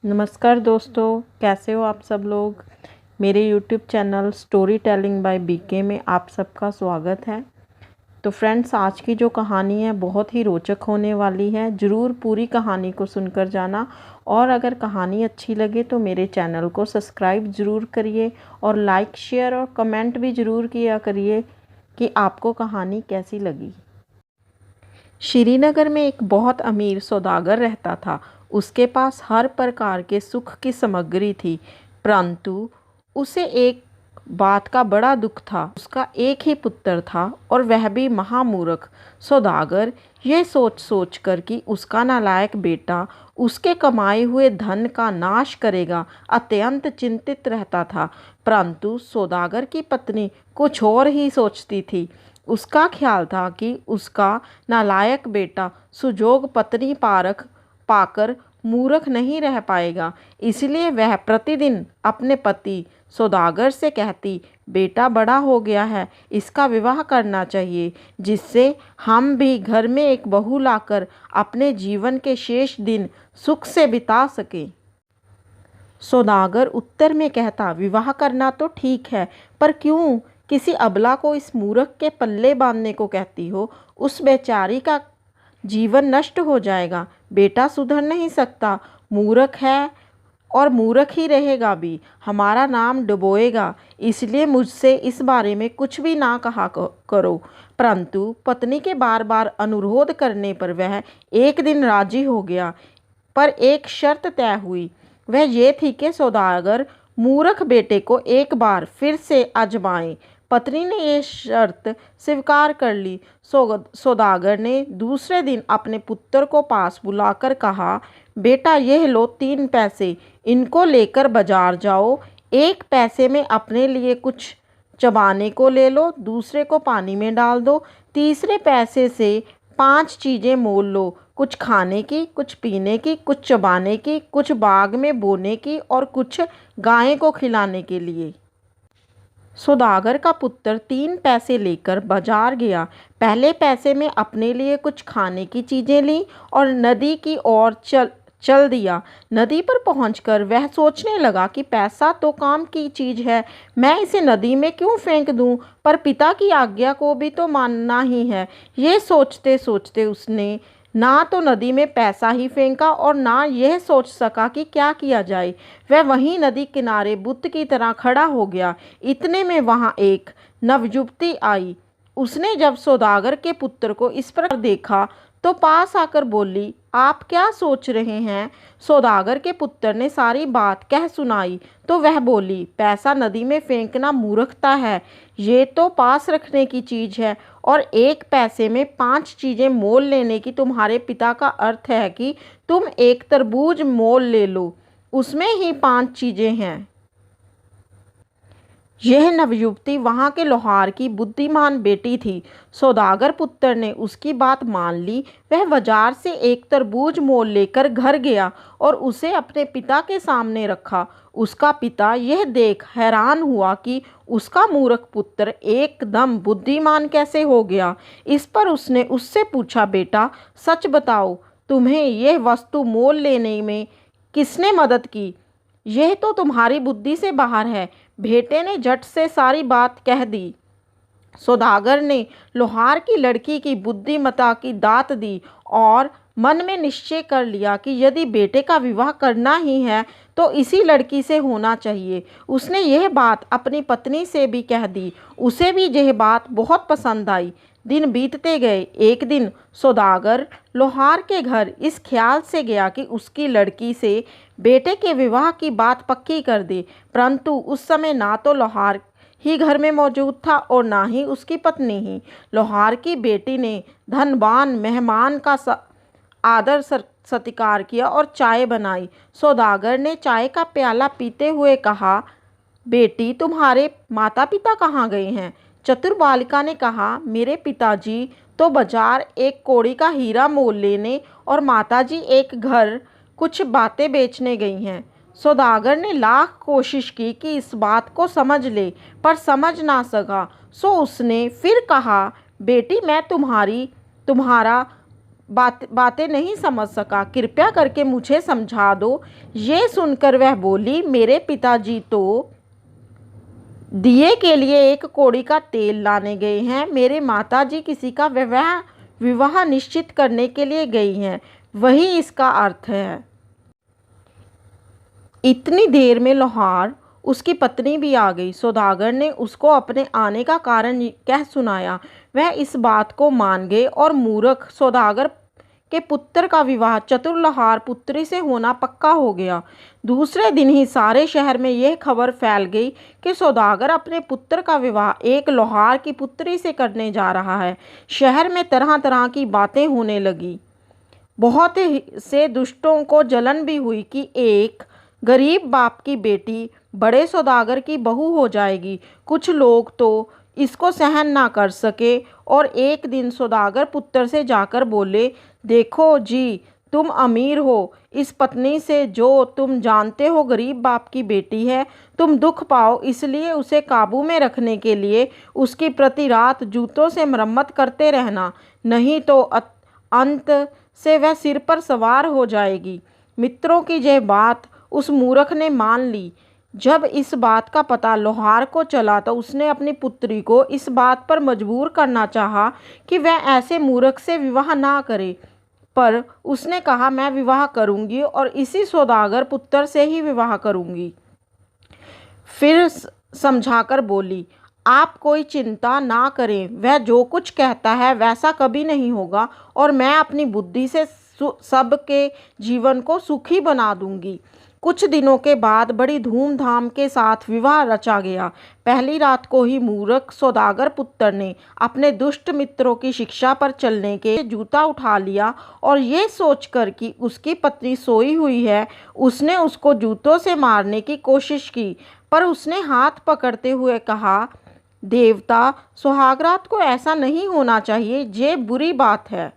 नमस्कार दोस्तों, कैसे हो आप सब लोग। मेरे YouTube channel story telling by BK में आप सबका स्वागत है। तो फ्रेंड्स, आज की जो कहानी है बहुत ही रोचक होने वाली है। ज़रूर पूरी कहानी को सुनकर जाना, और अगर कहानी अच्छी लगे तो मेरे चैनल को सब्सक्राइब ज़रूर करिए और लाइक, शेयर और कमेंट भी ज़रूर किया करिए कि आपको कहानी कैसी लगी। श्रीनगर में एक बहुत अमीर सौदागर रहता था। उसके पास हर प्रकार के सुख की सामग्री थी, परंतु उसे एक बात का बड़ा दुख था। उसका एक ही पुत्र था और वह भी महामूर्ख। सौदागर यह सोच सोच कर कि उसका नालायक बेटा उसके कमाए हुए धन का नाश करेगा, अत्यंत चिंतित रहता था। परंतु सौदागर की पत्नी कुछ और ही सोचती थी। उसका ख्याल था कि उसका नालायक बेटा सुजोग पत्नी पाकर मूर्ख नहीं रह पाएगा। इसलिए वह प्रतिदिन अपने पति सौदागर से कहती, बेटा बड़ा हो गया है, इसका विवाह करना चाहिए, जिससे हम भी घर में एक बहू लाकर अपने जीवन के शेष दिन सुख से बिता सकें। सौदागर उत्तर में कहता, विवाह करना तो ठीक है, पर क्यों किसी अबला को इस मूर्ख के पल्ले बांधने को कहती हो। उस बेचारी का जीवन नष्ट हो जाएगा। बेटा सुधर नहीं सकता, मूर्ख है और मूर्ख ही रहेगा भी, हमारा नाम डुबोएगा। इसलिए मुझसे इस बारे में कुछ भी ना कहा करो। परंतु पत्नी के बार बार अनुरोध करने पर वह एक दिन राजी हो गया, पर एक शर्त तय हुई। वह ये थी कि सौदागर मूर्ख बेटे को एक बार फिर से आजमाए। पत्नी ने यह शर्त स्वीकार कर ली। सौदागर ने दूसरे दिन अपने पुत्र को पास बुलाकर कहा, बेटा यह लो 3 पैसे, इनको लेकर बाजार जाओ। 1 पैसे में अपने लिए कुछ चबाने को ले लो, दूसरे को पानी में डाल दो, तीसरे पैसे से 5 चीज़ें मोल लो, कुछ खाने की, कुछ पीने की, कुछ चबाने की, कुछ बाग में बोने की और कुछ गाय को खिलाने के लिए। सौदागर का पुत्र 3 पैसे लेकर बाजार गया। पहले पैसे में अपने लिए कुछ खाने की चीज़ें ली और नदी की ओर चल दिया। नदी पर पहुंचकर वह सोचने लगा कि पैसा तो काम की चीज़ है, मैं इसे नदी में क्यों फेंक दूं, पर पिता की आज्ञा को भी तो मानना ही है। ये सोचते सोचते उसने ना तो नदी में पैसा ही फेंका और ना यह सोच सका कि क्या किया जाए। वह वहीं नदी किनारे बुत की तरह खड़ा हो गया। इतने में वहां एक नवयुवती आई। उसने जब सौदागर के पुत्र को इस प्रकार देखा तो पास आकर बोली, आप क्या सोच रहे हैं। सौदागर के पुत्र ने सारी बात कह सुनाई तो वह बोली, पैसा नदी में फेंकना मूर्खता है, ये तो पास रखने की चीज़ है, और 1 पैसे में 5 चीज़ें मोल लेने की तुम्हारे पिता का अर्थ है कि तुम एक तरबूज मोल ले लो, उसमें ही 5 चीज़ें हैं। यह नवयुवती वहां के लोहार की बुद्धिमान बेटी थी। सौदागर पुत्र ने उसकी बात मान ली। वह बाजार से एक तरबूज मोल लेकर घर गया और उसे अपने पिता के सामने रखा। उसका पिता यह देख हैरान हुआ कि उसका मूर्ख पुत्र एकदम बुद्धिमान कैसे हो गया। इस पर उसने उससे पूछा, बेटा सच बताओ, तुम्हें यह वस्तु मोल लेने में किसने मदद की। यह तो तुम्हारी बुद्धि से बाहर है। बेटे ने झट से सारी बात कह दी। सौदागर ने लोहार की लड़की की बुद्धिमत्ता की दात दी और मन में निश्चय कर लिया कि यदि बेटे का विवाह करना ही है तो इसी लड़की से होना चाहिए। उसने यह बात अपनी पत्नी से भी कह दी। उसे भी यह बात बहुत पसंद आई। दिन बीतते गए। एक दिन सौदागर लोहार के घर इस ख्याल से गया कि उसकी लड़की से बेटे के विवाह की बात पक्की कर दे, परंतु उस समय ना तो लोहार ही घर में मौजूद था और ना ही उसकी पत्नी ही। लोहार की बेटी ने धनवान मेहमान का आदर सत्कार किया और चाय बनाई। सौदागर ने चाय का प्याला पीते हुए कहा, बेटी तुम्हारे माता पिता कहाँ गए हैं। चतुर बालिका ने कहा, मेरे पिताजी तो बाजार एक कौड़ी का हीरा मोल लेने और माताजी एक घर कुछ बातें बेचने गई हैं। सौदागर ने लाख कोशिश की कि इस बात को समझ ले, पर समझ ना सका। सो उसने फिर कहा, बेटी मैं तुम्हारा बातें नहीं समझ सका। कृपया करके मुझे समझा दो। ये सुनकर वह बोली, मेरे पिताजी तो दिए के लिए एक कौड़ी का तेल लाने गए हैं। मेरे माताजी किसी का विवाह निश्चित करने के लिए गई हैं। वही इसका अर्थ है। इतनी देर में लोहार उसकी पत्नी भी आ गई। सौदागर ने उसको अपने आने का कारण कह सुनाया। वह इस बात को मान गए और मूर्ख सौदागर के पुत्र का विवाह चतुर लोहार पुत्री से होना पक्का हो गया। दूसरे दिन ही सारे शहर में यह खबर फैल गई कि सौदागर अपने पुत्र का विवाह एक लोहार की पुत्री से करने जा रहा है। शहर में तरह तरह की बातें होने लगी। बहुत से दुष्टों को जलन भी हुई कि एक गरीब बाप की बेटी बड़े सौदागर की बहू हो जाएगी। कुछ लोग तो इसको सहन ना कर सके और एक दिन सौदागर पुत्र से जाकर बोले, देखो जी, तुम अमीर हो, इस पत्नी से जो तुम जानते हो गरीब बाप की बेटी है, तुम दुख पाओ, इसलिए उसे काबू में रखने के लिए उसकी प्रति रात जूतों से मरम्मत करते रहना, नहीं तो अंत से वह सिर पर सवार हो जाएगी। मित्रों की यह बात उस मूर्ख ने मान ली। जब इस बात का पता लोहार को चला तो उसने अपनी पुत्री को इस बात पर मजबूर करना चाहा कि वह ऐसे मूर्ख से विवाह ना करे, पर उसने कहा, मैं विवाह करूंगी और इसी सौदागर पुत्र से ही विवाह करूंगी। फिर समझाकर बोली, आप कोई चिंता ना करें, वह जो कुछ कहता है वैसा कभी नहीं होगा और मैं अपनी बुद्धि से सबके जीवन को सुखी बना दूंगी। कुछ दिनों के बाद बड़ी धूमधाम के साथ विवाह रचा गया। पहली रात को ही मूर्ख सौदागर पुत्र ने अपने दुष्ट मित्रों की शिक्षा पर चलने के जूता उठा लिया और ये सोचकर कि उसकी पत्नी सोई हुई है, उसने उसको जूतों से मारने की कोशिश की, पर उसने हाथ पकड़ते हुए कहा, देवता, सुहागरात को ऐसा नहीं होना चाहिए, ये बुरी बात है।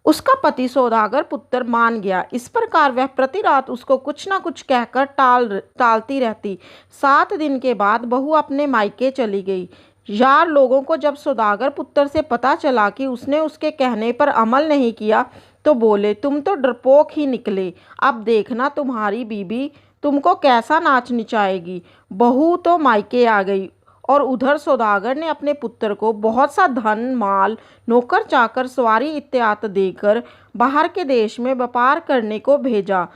उसका पति सौदागर पुत्र मान गया। इस प्रकार वह प्रति रात उसको कुछ न कुछ कहकर टालती रहती। 7 दिन के बाद बहू अपने मायके चली गई। यार लोगों को जब सौदागर पुत्र से पता चला कि उसने उसके कहने पर अमल नहीं किया तो बोले, तुम तो डरपोक ही निकले। अब देखना तुम्हारी बीबी तुमको कैसा नाच नचाएगी। बहू तो मायके आ गई और उधर सौदागर ने अपने पुत्र को बहुत सा धन माल, नौकर चाकर, सवारी इत्यादि देकर बाहर के देश में व्यापार करने को भेजा।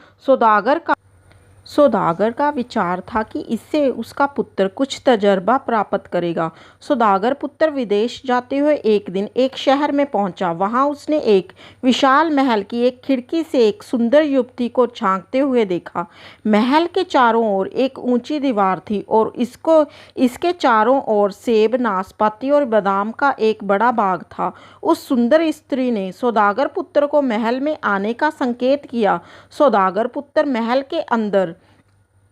सौदागर का विचार था कि इससे उसका पुत्र कुछ तजर्बा प्राप्त करेगा। सौदागर पुत्र विदेश जाते हुए एक दिन एक शहर में पहुंचा। वहां उसने एक विशाल महल की एक खिड़की से एक सुंदर युवती को झांकते हुए देखा। महल के चारों ओर एक ऊंची दीवार थी और इसके चारों ओर सेब, नाशपाती और बादाम का एक बड़ा बाग था। उस सुंदर स्त्री ने सौदागर पुत्र को महल में आने का संकेत किया। सौदागर पुत्र महल के अंदर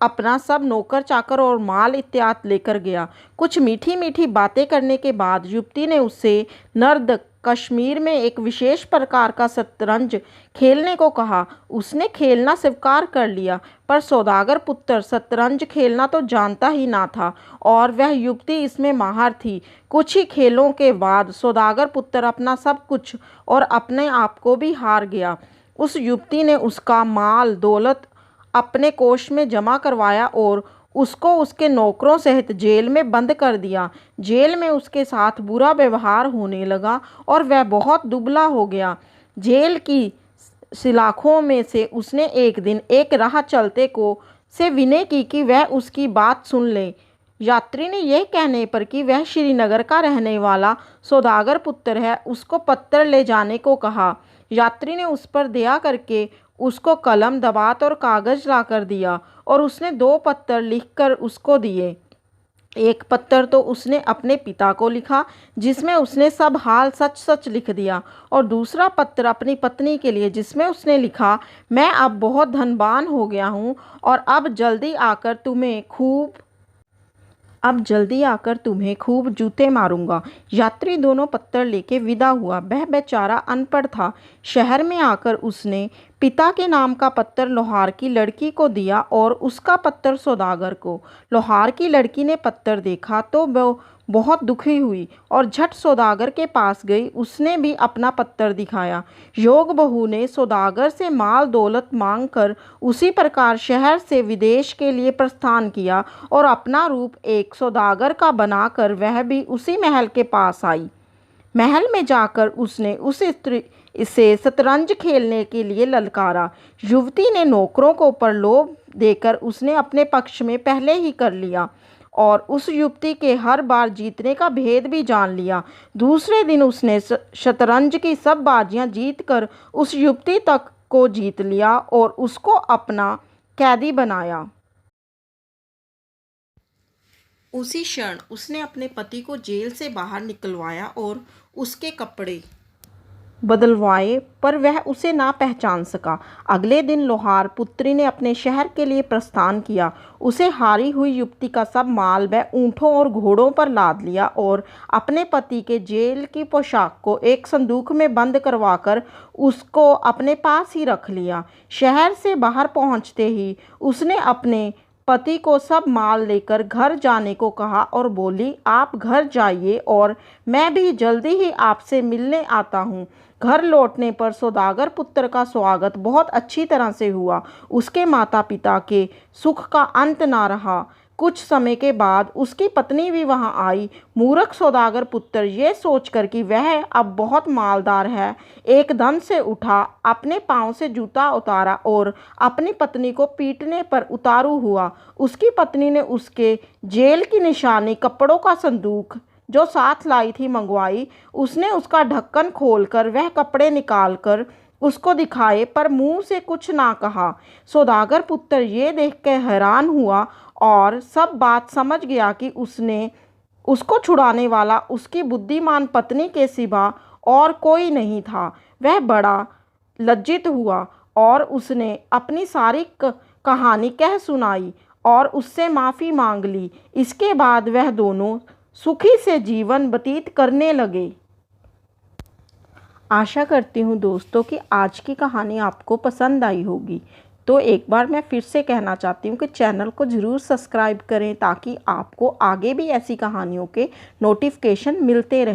अपना सब नौकर चाकर और माल इत्यादि लेकर गया। कुछ मीठी मीठी बातें करने के बाद युवती ने उससे नर्द कश्मीर में एक विशेष प्रकार का शतरंज खेलने को कहा। उसने खेलना स्वीकार कर लिया, पर सौदागर पुत्र शतरंज खेलना तो जानता ही ना था और वह युवती इसमें माहिर थी। कुछ ही खेलों के बाद सौदागर पुत्र अपना सब कुछ और अपने आप को भी हार गया। उस युवती ने उसका माल दौलत अपने कोष में जमा करवाया और उसको उसके नौकरों सहित जेल में बंद कर दिया। जेल में उसके साथ बुरा व्यवहार होने लगा और वह बहुत दुबला हो गया। जेल की सलाखों में से उसने एक दिन एक राह चलते को से विनय की कि वह उसकी बात सुन ले। यात्री ने यह कहने पर कि वह श्रीनगर का रहने वाला सौदागर पुत्र है, उसको पत्र ले जाने को कहा। यात्री ने उस पर दया करके उसको कलम, दवात और कागज लाकर दिया और उसने 2 पत्र लिखकर उसको दिए। एक पत्र तो उसने अपने पिता को लिखा, जिसमें उसने सब हाल सच सच लिख दिया, और दूसरा पत्र अपनी पत्नी के लिए, जिसमें उसने लिखा, मैं अब बहुत धनवान हो गया हूँ और अब जल्दी आकर तुम्हें खूब जूते मारूंगा। यात्री दोनों पत्थर लेके विदा हुआ। वह बेचारा अनपढ़ था। शहर में आकर उसने पिता के नाम का पत्र लोहार की लड़की को दिया और उसका पत्र सौदागर को। लोहार की लड़की ने पत्र देखा तो वो बहुत दुखी हुई और झट सौदागर के पास गई। उसने भी अपना पत्र दिखाया। योग बहू ने सौदागर से माल दौलत मांग कर उसी प्रकार शहर से विदेश के लिए प्रस्थान किया और अपना रूप एक सौदागर का बनाकर वह भी उसी महल के पास आई। महल में जाकर उसने उस स्त्री से शतरंज खेलने के लिए ललकारा। युवती ने नौकरों को प्रलोभ देकर उसने अपने पक्ष में पहले ही कर लिया और उस युवती के हर बार जीतने का भेद भी जान लिया। दूसरे दिन उसने शतरंज की सब बाजियां जीतकर उस युवती तक को जीत लिया और उसको अपना कैदी बनाया। उसी क्षण उसने अपने पति को जेल से बाहर निकलवाया और उसके कपड़े बदलवाए, पर वह उसे ना पहचान सका। अगले दिन लोहार पुत्री ने अपने शहर के लिए प्रस्थान किया। उसे हारी हुई युवती का सब माल वह ऊँटों और घोड़ों पर लाद लिया और अपने पति के जेल की पोशाक को एक संदूक में बंद करवाकर उसको अपने पास ही रख लिया। शहर से बाहर पहुँचते ही उसने अपने पति को सब माल लेकर घर जाने को कहा और बोली, आप घर जाइए और मैं भी जल्दी ही आपसे मिलने आता हूँ। घर लौटने पर सौदागर पुत्र का स्वागत बहुत अच्छी तरह से हुआ। उसके माता पिता के सुख का अंत ना रहा। कुछ समय के बाद उसकी पत्नी भी वहां आई। मूर्ख सौदागर पुत्र ये सोचकर कि वह अब बहुत मालदार है, एकदम से उठा, अपने पांव से जूता उतारा और अपनी पत्नी को पीटने पर उतारू हुआ। उसकी पत्नी ने उसके जेल की निशानी कपड़ों का संदूक जो साथ लाई थी मंगवाई। उसने उसका ढक्कन खोलकर वह कपड़े निकालकर उसको दिखाए, पर मुंह से कुछ ना कहा। सौदागर पुत्र ये देख कर हैरान हुआ और सब बात समझ गया कि उसने उसको छुड़ाने वाला उसकी बुद्धिमान पत्नी के सिवा और कोई नहीं था। वह बड़ा लज्जित हुआ और उसने अपनी सारी कहानी कह सुनाई और उससे माफ़ी मांग ली। इसके बाद वह दोनों सुखी से जीवन व्यतीत करने लगे। आशा करती हूँ दोस्तों कि आज की कहानी आपको पसंद आई होगी। तो एक बार मैं फिर से कहना चाहती हूँ कि चैनल को ज़रूर सब्सक्राइब करें ताकि आपको आगे भी ऐसी कहानियों के नोटिफिकेशन मिलते रहें।